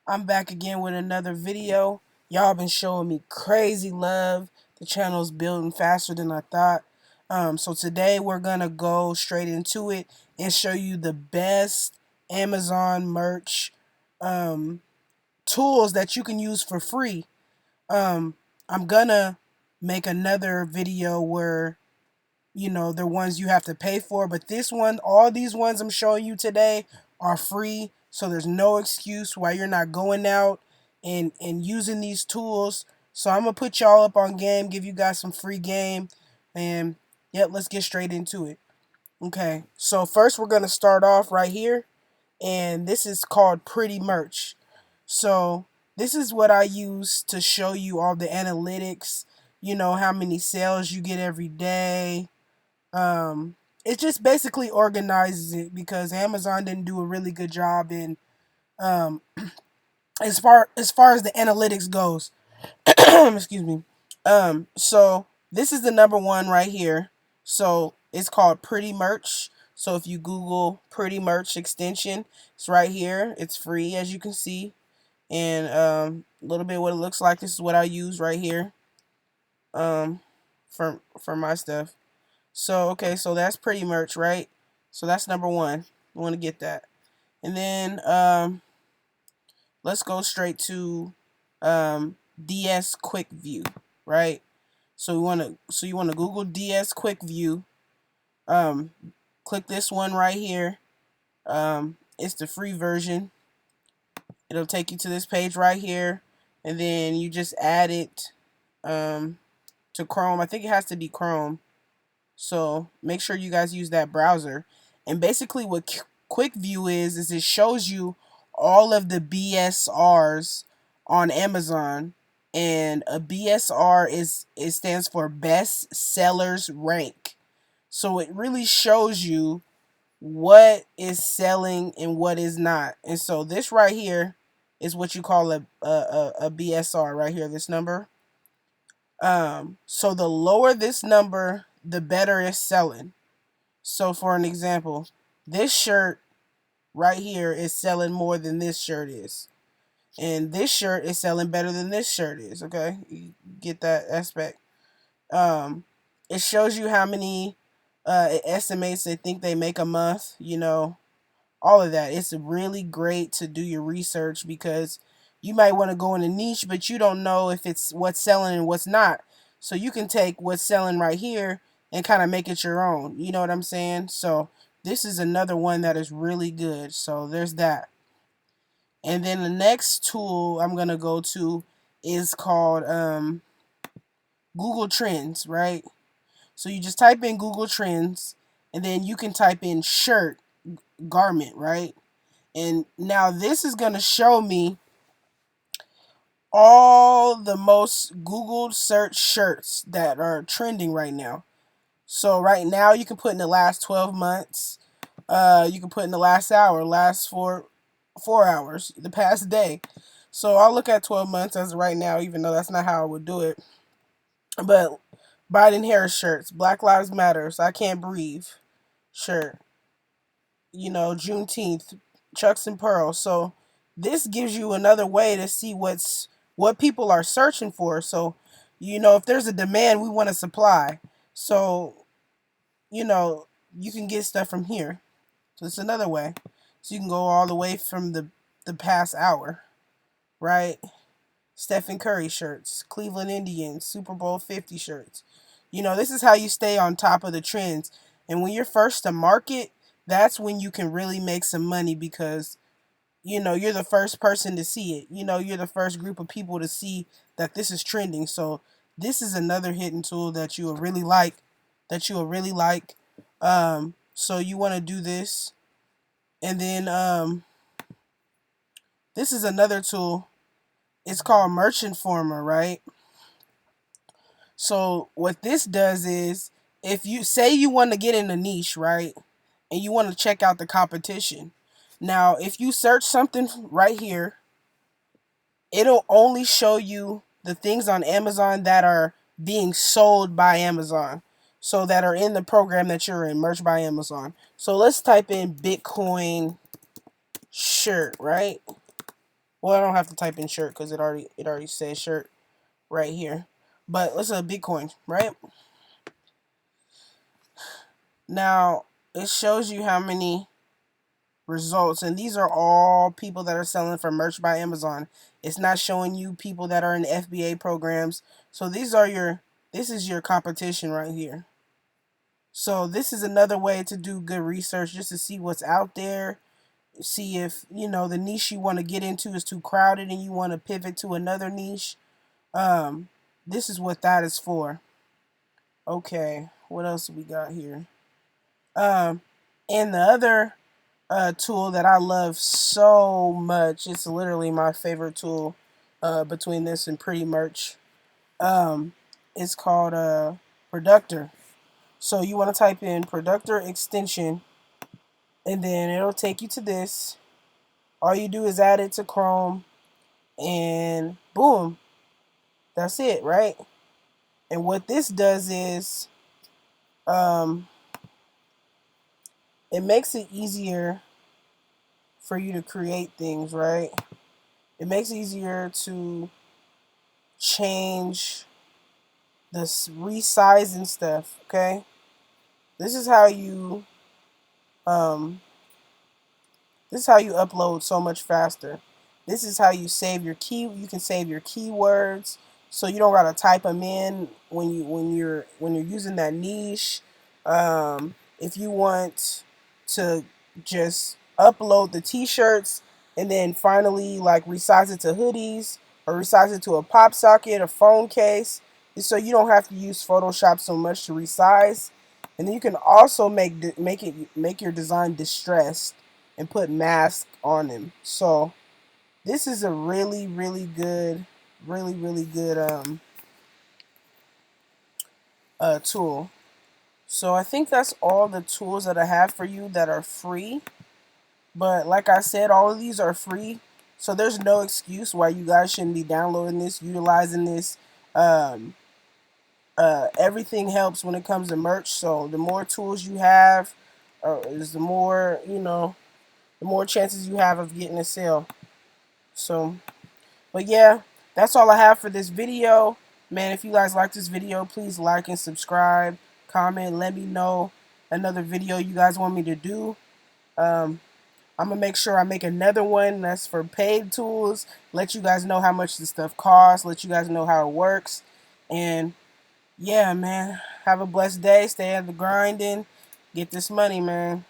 I'm back again with another video. Y'all been showing me crazy love. The channel's building faster than I thought. So today we're gonna go straight into it and show you the best Amazon merch tools that you can use for free. I'm gonna make another video where they're ones you have to pay for, but this one, all these ones I'm showing you today are free, so there's no excuse why you're not going out and using these tools. So I'm gonna put y'all up on game, give you guys some free game, and yep, let's get straight into it. Okay, so first we're gonna start off right here, and this is called Pretty Merch. So this is what I use to show you all the analytics, how many sales you get every day. It just basically organizes it because Amazon didn't do a really good job in um, as far as the analytics goes. Excuse me. So this is the number one right here. So it's called Pretty Merch. So if you Google Pretty Merch extension, it's right here. It's free, as you can see, and a little bit what it looks like. This is what I use right here um, for my stuff. So, okay, so that's Pretty Merch, right? So that's number one. You want to get that. And then let's go straight to DS Quick View, right? So you want to Google DS Quick View. Um, Click this one right here. It's the free version. It'll take you to this page right here, and then you just add it to Chrome. I think it has to be Chrome. So make sure you guys use that browser. And basically what Quick View is it shows you all of the BSRs on Amazon. And a BSR it stands for Best Sellers Rank. So it really shows you what is selling and what is not. And so this right here is what you call a BSR right here, this number. So the lower this number, the better it's selling. So for an example, this shirt right here is selling more than this shirt is. And this shirt is selling better than this shirt is, okay? You get that aspect. It shows you how many it estimates they think they make a month, all of that. It's really great to do your research because you might want to go in a niche, but you don't know if it's what's selling and what's not. So you can take what's selling right here and kind of make it your own. You know what I'm saying? So this is another one that is really good. So there's that. And then the next tool I'm going to go to is called Google Trends, right? So you just type in Google Trends, and then you can type in shirt, garment, right? And now this is going to show me all the most Googled search shirts that are trending right now. So right now you can put in the last 12 months. You can put in the last hour, last 4 hours, the past day. So I'll look at 12 months as of right now, even though that's not how I would do it. But Biden Harris shirts, Black Lives Matters, I Can't Breathe shirt, Juneteenth, Chucks and Pearls. So this gives you another way to see what people are searching for. So, if there's a demand, we want to supply. So, you can get stuff from here. So it's another way. So you can go all the way from the past hour, right? Stephen Curry shirts, Cleveland Indians, Super Bowl 50 shirts. This is how you stay on top of the trends. And when you're first to market, that's when you can really make some money because, you're the first person to see it. You're the first group of people to see that this is trending. So this is another hidden tool that you will really like, so you want to do this. And then this is another tool. It's called Merch Informer, right? So what this does is if you say you want to get in a niche, right? And you want to check out the competition. Now, if you search something right here, it'll only show you the things on Amazon that are being sold by Amazon. So that are in the program that you're in, Merch by Amazon. So let's type in Bitcoin shirt, right? Well, I don't have to type in shirt because it already says shirt right here. But let's say Bitcoin, right? Now it shows you how many results, and these are all people that are selling for merch by Amazon. It's not showing you people that are in FBA programs. So this is your competition right here. So this is another way to do good research, just to see what's out there, see if the niche you want to get into is too crowded and you want to pivot to another niche. um this is what that is for. Okay, what else we got here? um and the other tool that I love so much, it's literally my favorite tool between this and Pretty Merch. It's called Productor. So you want to type in Productor extension, and then it'll take you to this. All you do is add it to Chrome, and boom, that's it, right? And what this does is, um, it makes it easier for you to create things, right? It makes it easier to change the resize and stuff. Okay, this is how you um, this is how you upload so much faster. This is how you save your key. You can save your keywords, so you don't gotta type them in when you're using that niche. If you want to just upload the T-shirts and then finally like resize it to hoodies or resize it to a pop socket, a phone case, so you don't have to use Photoshop so much to resize. And then you can also make your design distressed and put masks on them. So this is a really good tool. So I think that's all the tools that I have for you that are free. But like I said, all of these are free. So there's no excuse why you guys shouldn't be downloading this, utilizing this. Um, Everything helps when it comes to merch. So the more tools you have, is the more chances you have of getting a sale. So, but yeah, that's all I have for this video. Man, if you guys like this video, please like and subscribe, comment, let me know another video you guys want me to do. Um, I'm going to make sure I make another one that's for paid tools, let you guys know how much this stuff costs, let you guys know how it works. And yeah, man, have a blessed day, stay at the grinding, get this money, man.